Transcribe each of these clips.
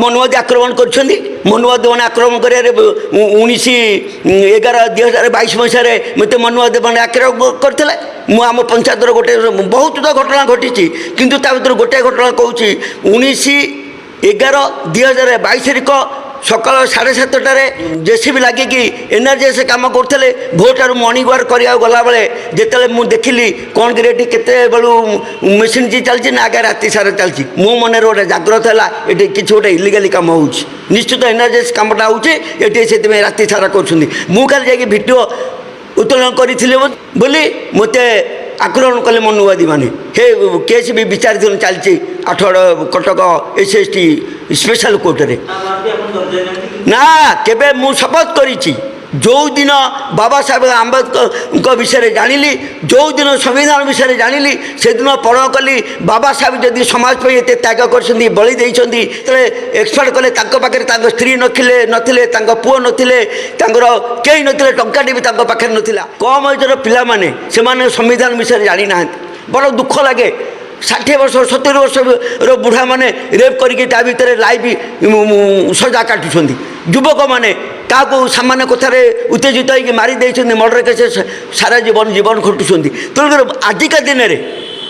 ମନୁବାଦୀ ଆକ୍ରମଣ କରିଛନ୍ତି। ମନୁବାଦୀ ମାନେ ଆକ୍ରମଣ କରିବାରେ 19/11/2022 ମସିହାରେ ମୋତେ ମନୁବାଦୀ ମାନେ ଆକ୍ରମଣ କରିଥିଲେ। ମୁଁ ଆମ ପଞ୍ଚାୟତର ଗୋଟେ ବହୁତ ତ ଘଟଣା ଘଟିଛି, କିନ୍ତୁ ତା ଭିତରୁ ଗୋଟିଏ ଘଟଣା କହୁଛି। 19/11/2022 ସକାଳ 7:30ଟାରେ ଜେସିବି ଲାଗିକି ଏନ୍ଆର୍ଜିଏସ୍ କାମ କରୁଥିଲେ। ଭୋରଠାରୁ ମର୍ଣ୍ଣିଂ ୱାକ୍ କରିବାକୁ ଗଲାବେଳେ ଯେତେବେଳେ ମୁଁ ଦେଖିଲି କ'ଣ କରି ଏଠି କେତେବେଳୁ ମେସିନ୍ ଚାଲିଛି ନା ଆଗେ ରାତି ସାରା ଚାଲିଛି, ମୋ ମନରେ ଗୋଟେ ଜାଗ୍ରତ ହେଲା ଏଠି କିଛି ଗୋଟେ ଇଲିଗାଲି କାମ ହେଉଛି। ନିଶ୍ଚିତ ଏନ୍ଆର୍ଜିଏସ୍ କାମଟା ହେଉଛି ଏଠି, ସେଥିପାଇଁ ରାତି ସାରା କରୁଛନ୍ତି। ମୁଁ କାଲି ଯାଇକି ଭିଡ଼ିଓ ଉତ୍ତୋଳନ କରିଥିଲି ବୋଲି ମୋତେ ଆକ୍ରମଣ କଲେ ମନୁବାଦୀ ମାନେ। ହେ କେସ୍ ବି ବିଚାରାଧୀନ ଚାଲିଛି ଆଠଗଡ଼ କଟକ SST ସ୍ପେଶାଲ କୋର୍ଟରେ। ନା କେବେ ମୁଁ ଶପଥ କରିଛି, ଯେଉଁଦିନ ବାବା ସାହେବ ଆମ୍ବେଦକରଙ୍କ ବିଷୟରେ ଜାଣିଲି, ଯେଉଁଦିନ ସମ୍ବିଧାନ ବିଷୟରେ ଜାଣିଲି, ସେଦିନ ପରଣ କଲି। ବାବା ସାହେବ ଯଦି ସମାଜ ପାଇଁ ଏତେ ତ୍ୟାଗ କରିଛନ୍ତି, ବଳି ଦେଇଛନ୍ତି, ଯେତେବେଳେ ଏକ୍ସପାର୍ଟ କଲେ ତାଙ୍କ ପାଖରେ ତାଙ୍କ ସ୍ତ୍ରୀ ନଥିଲେ, ତାଙ୍କ ପୁଅ ନଥିଲେ, ତାଙ୍କର କେହି ନଥିଲେ, ଟଙ୍କାଟି ବି ତାଙ୍କ ପାଖରେ ନଥିଲା। କମ୍ ଏଜର ପିଲାମାନେ ସେମାନେ ସମ୍ବିଧାନ ବିଷୟରେ ଜାଣିନାହାନ୍ତି। ବଡ଼ ଦୁଃଖ ଲାଗେ। 60 ବର୍ଷ 70 ବର୍ଷର ବୁଢ଼ାମାନେ ରେପ୍ କରିକି ତା ଭିତରେ ଲାଇଫ୍ ସଜା କାଟୁଛନ୍ତି। ଯୁବକମାନେ କାହାକୁ ସାମାନ୍ୟ କଥାରେ ଉତ୍ତେଜିତ ହୋଇକି ମାରି ଦେଇଛନ୍ତି, ମର୍ଡର କେସ୍ ସାରା ଜୀବନ ଖଟୁଛନ୍ତି। ତେଣୁକରି ଆଜିକା ଦିନରେ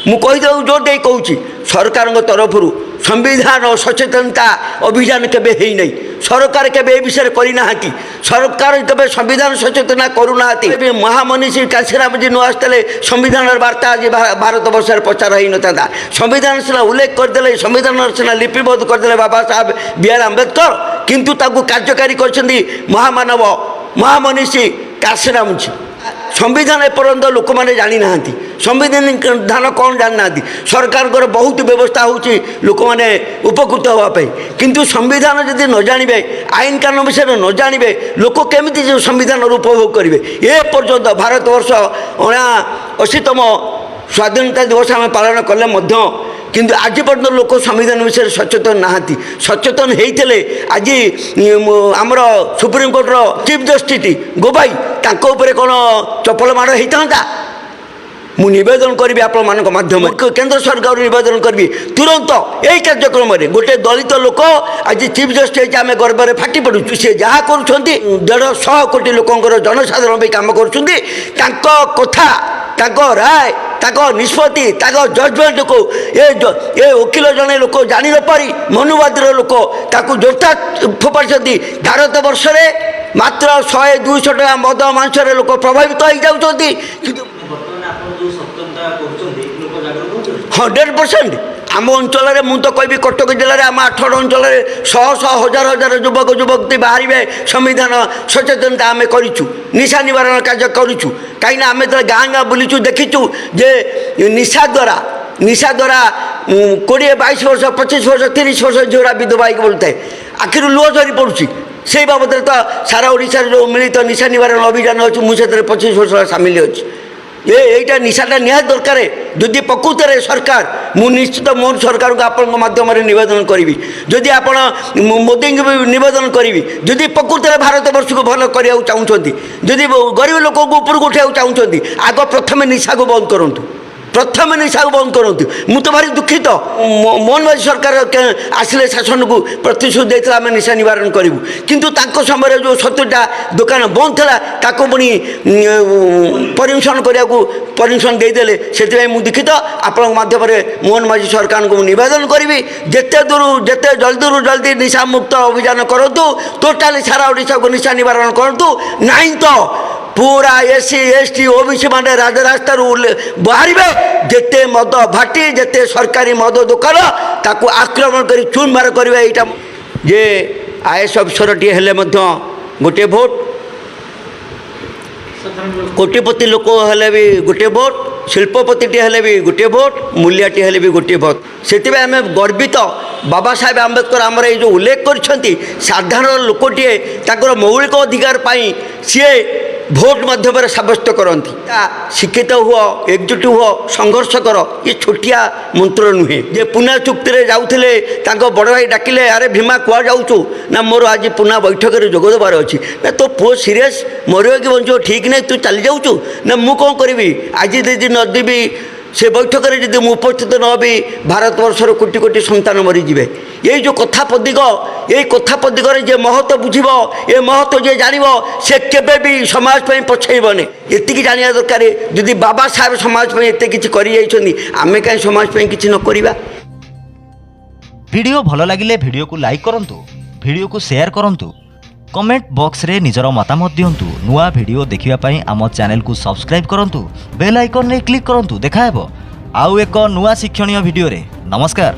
ମୁଁ କହିଦେବାକୁ ଜୋର ଦେଇ କହୁଛି, ସରକାରଙ୍କ ତରଫରୁ ସମ୍ବିଧାନ ସଚେତନତା ଅଭିଯାନ କେବେ ହେଇନାହିଁ। ସରକାର କେବେ ଏ ବିଷୟରେ କରିନାହାନ୍ତି। ସରକାର କେବେ ସମ୍ବିଧାନ ସଚେତନା କରୁନାହାନ୍ତି। ଏବେ ମହାମନୀଷୀ କାଶୀରାମଜୀ ନ ଆସିଥିଲେ ସମ୍ବିଧାନର ବାର୍ତ୍ତା ଆଜି ଭାରତବର୍ଷରେ ପ୍ରଚାର ହେଇନଥାନ୍ତା। ସମ୍ବିଧାନ ସିନା ଉଲ୍ଲେଖ କରିଦେଲେ, ସମ୍ବିଧାନ ସିନା ଲିପିବଦ୍ଧ କରିଦେଲେ ବାବା ସାହେବ B.R. ଆମ୍ବେଦକର, କିନ୍ତୁ ତାକୁ କାର୍ଯ୍ୟକାରୀ କରିଛନ୍ତି ମହାମାନବ ମହାମନୀଷୀ କାଶୀରାମଜୀ। ସମ୍ବିଧାନ ଏପର୍ଯ୍ୟନ୍ତ ଲୋକମାନେ ଜାଣିନାହାନ୍ତି। ସମ୍ବିଧାନ କ'ଣ ଜାଣିନାହାନ୍ତି। ସରକାରଙ୍କର ବହୁତ ବ୍ୟବସ୍ଥା ହେଉଛି ଲୋକମାନେ ଉପକୃତ ହେବା ପାଇଁ, କିନ୍ତୁ ସମ୍ବିଧାନ ଯଦି ନ ଜାଣିବେ, ଆଇନ କାନୁନ ବିଷୟରେ ନ ଜାଣିବେ, ଲୋକ କେମିତି ସମ୍ବିଧାନର ଉପଭୋଗ କରିବେ? ଏ ପର୍ଯ୍ୟନ୍ତ ଭାରତବର୍ଷ 79ତମ ସ୍ୱାଧୀନତା ଦିବସ ଆମେ ପାଳନ କଲେ ମଧ୍ୟ କିନ୍ତୁ ଆଜି ପର୍ଯ୍ୟନ୍ତ ଲୋକ ସମ୍ବିଧାନ ବିଷୟରେ ସଚେତନ ନାହାନ୍ତି। ସଚେତନ ହେଇଥିଲେ ଆଜି ଆମର ସୁପ୍ରିମକୋର୍ଟର ଚିଫ୍ ଜଷ୍ଟିସ୍ ଗୋବାଇ ତାଙ୍କ ଉପରେ କ'ଣ ଚପଲ ମାଡ଼ ହେଇଥାନ୍ତା? ମୁଁ ନିବେଦନ କରିବି ଆପଣମାନଙ୍କ ମାଧ୍ୟମରେ, କେନ୍ଦ୍ର ସରକାରଙ୍କୁ ନିବେଦନ କରିବି, ତୁରନ୍ତ ଏହି କାର୍ଯ୍ୟକ୍ରମରେ ଗୋଟେ ଦଳିତ ଲୋକ ଆଜି ଚିଫ୍ ଜଷ୍ଟିସ୍ ଆମେ ଗର୍ବରେ ଫାଟି ପଡ଼ୁଛୁ। ସେ ଯାହା କରୁଛନ୍ତି 150 କୋଟି ଲୋକଙ୍କର ଜନସାଧାରଣ ପାଇଁ କାମ କରୁଛନ୍ତି। ତାଙ୍କ କଥା, ତାଙ୍କ ରାୟ, ତାଙ୍କ ନିଷ୍ପତ୍ତି, ତାଙ୍କ ଜଜମେଣ୍ଟକୁ ଏ ଓକିଲ ଜଣେ ଲୋକ ଜାଣି ନପାରି ମନୁବାଦୀର ଲୋକ ତାକୁ ଜୋତା ଫୋପାଡ଼ିଛନ୍ତି। ଭାରତବର୍ଷରେ ମାତ୍ର 100-200 ଟଙ୍କା ମଦ ମାଂସରେ ଲୋକ ପ୍ରଭାବିତ ହେଇଯାଉଛନ୍ତି, କିନ୍ତୁ 100% ଆମ ଅଞ୍ଚଳରେ, ମୁଁ ତ କହିବି କଟକ ଜିଲ୍ଲାରେ, ଆମ ଆଠଗଡ଼ ଅଞ୍ଚଳରେ ଶହ ହଜାର ଯୁବକ ଯୁବତୀ ବାହାରିବେ। ସମ୍ବିଧାନ ସଚେତନତା ଆମେ କରିଛୁ, ନିଶା ନିବାରଣ କାର୍ଯ୍ୟ କରୁଛୁ। କାହିଁକିନା ଆମେ ଯେତେବେଳେ ଗାଁ ବୁଲିଛୁ ଦେଖିଛୁ ଯେ ନିଶା ଦ୍ୱାରା 20-22 ବର୍ଷ 25 ବର୍ଷ 30 ବର୍ଷ ଝିଅରା ବିଧବା ହେଇକି ବୁଲୁଥାଏ, ଆଖିରୁ ଲୁହ ଝରି ପଡ଼ୁଛି। ସେଇ ବାବଦରେ ତ ସାରା ଓଡ଼ିଶାରେ ଯେଉଁ ମିଳିତ ନିଶା ନିବାରଣ ଅଭିଯାନ ଅଛି, ମୁଁ ସେଥିରେ 25 ବର୍ଷ ସାମିଲ ଅଛି। এইটা নিশাটা নিহাত দরকার। যদি প্রকৃতরে সরকার, মু নিশ্চিত মোর সরকারকে আপনার মাধ্যমে নিবেদন করবি, যদি আপনার মোদীকে বি নিবেদন করবি, যদি প্রকৃতরে ভারতবর্ষকে ভালো করা চাহুমান, যদি গরিব লোক উপরକୁ উঠাইବାକୁ চাহুমান, আগ প্রথমে নিশাকে বন্ধ করতু, প্রথমে নিশাকে বন্ধ করতু। মু তো ভারি দুঃখিত। মোহন মাঝি সরকার আসলে শাসনকু প্রতিশ্রুতি দিয়েছিল আমি নিশা নিবারণ করবু, কিন্তু তাঙ্ক সময় যে 70টা দোকান বন্ধ লা তাকে পুনি পরিমিশন করা পরমিশন ଦେଇଦେଲେ। ସେଥିପାଇଁ ମୁଁ ଦୁଃଖିତ। ଆପଣଙ୍କ ମାଧ୍ୟମରେ ମୋହନ ମାଝୀ ସରକାରଙ୍କୁ ମୁଁ ନିବେଦନ କରିବି, ଯେତେ ଜଲ୍ଦିରୁ ଜଲ୍ଦି ନିଶାମୁକ୍ତ ଅଭିଯାନ କରନ୍ତୁ, ଟୋଟାଲି ସାରା ଓଡ଼ିଶାକୁ ନିଶା ନିବାରଣ କରନ୍ତୁ। ନାହିଁ ତ ପୁରା SC ST OBC ମାନେ ରାଜରାସ୍ତାରୁ ବାହାରିବେ। ଯେତେ ମଦ ଭାଟି, ଯେତେ ସରକାରୀ ମଦ ଦୋକାନ ତାକୁ ଆକ୍ରମଣ କରି ଚୁରମାର କରିବେ। ଏଇଟା ଯେ IAS ଅଫିସରଟିଏ ହେଲେ ମଧ୍ୟ ଗୋଟିଏ ଭୋଟ, କୋଟିପତି ଲୋକ ହେଲେ ବି ଗୋଟିଏ ଭୋଟ, ଶିଳ୍ପପତିଟିଏ ହେଲେ ବି ଗୋଟିଏ ଭୋଟ, ମୂଲିଆଟିଏ ହେଲେ ବି ଗୋଟିଏ ଭୋଟ। ସେଥିପାଇଁ ଆମେ ଗର୍ବିତ। ବାବା ସାହେବ ଆମ୍ବେଦକର ଆମର ଏଇ ଯେଉଁ ଉଲ୍ଲେଖ କରିଛନ୍ତି, ସାଧାରଣ ଲୋକଟିଏ ତାଙ୍କର ମୌଳିକ ଅଧିକାର ପାଇଁ ସିଏ ଭୋଟ ମାଧ୍ୟମରେ ସାବ୍ୟସ୍ତ କରନ୍ତି। ଶିକ୍ଷିତ ହୁଅ, ଏକଜୁଟ ହୁଅ, ସଂଘର୍ଷ କର, ଏ ଛୋଟିଆ ମନ୍ତ୍ର ନୁହେଁ। ଯେ ପୁନା ଚୁକ୍ତିରେ ଯାଉଥିଲେ, ତାଙ୍କ ବଡ଼ ଭାଇ ଡାକିଲେ, ଆରେ ଭୀମା କୁଆ ଯାଉଛୁ? ନା ମୋର ଆଜି ପୁନା ବୈଠକରେ ଯୋଗ ଦେବାର ଅଛି। ନା ତୋ ପୁଅ ସିରିୟସ୍, ମରିବ କି ବଞ୍ଚିବ ଠିକ୍ ନାହିଁ, ତୁ ଚାଲି ଯାଉଛୁ? ନା ମୁଁ କ'ଣ କରିବି, ଆଜି ଯଦି ନ ଦେବି, ସେ ବୈଠକରେ ଯଦି ମୁଁ ଉପସ୍ଥିତ ନ ହେବି, ଭାରତବର୍ଷର କୋଟି କୋଟି ସନ୍ତାନ ମରିଯିବେ। এই যে কথা পদিক এই কথা পদিকরে যে মহত্ব বুঝিব এ মহত্ব যে জানিব সে কেবে বি সমাজ পাই পছাইবনি এতিকি জানিবা দরকার যদি বাবা সাহেব সমাজ পাই এতে কিছু করে যাইছন্তি আমি কাই সমাজ পাই কিছু ন করিবা। ভিডিও ভাল লাগিলে ভিডিওକୁ লাইক করন্তু, ভিডিওକୁ শেয়ার করন্তু, কমেন্ট বক্সরে নিজর মতামত দিয়ন্তু। নূয়া ভিডিও দেখিবা পাই আম চ্যানেলକୁ সবস্ক্রাইব করন্তু, বেল আইকন রে ক্লিক করন্তু। দেখা হেব আউ এক নূয়া শিক্ষণীয় ভিডিওরে। নমস্কার।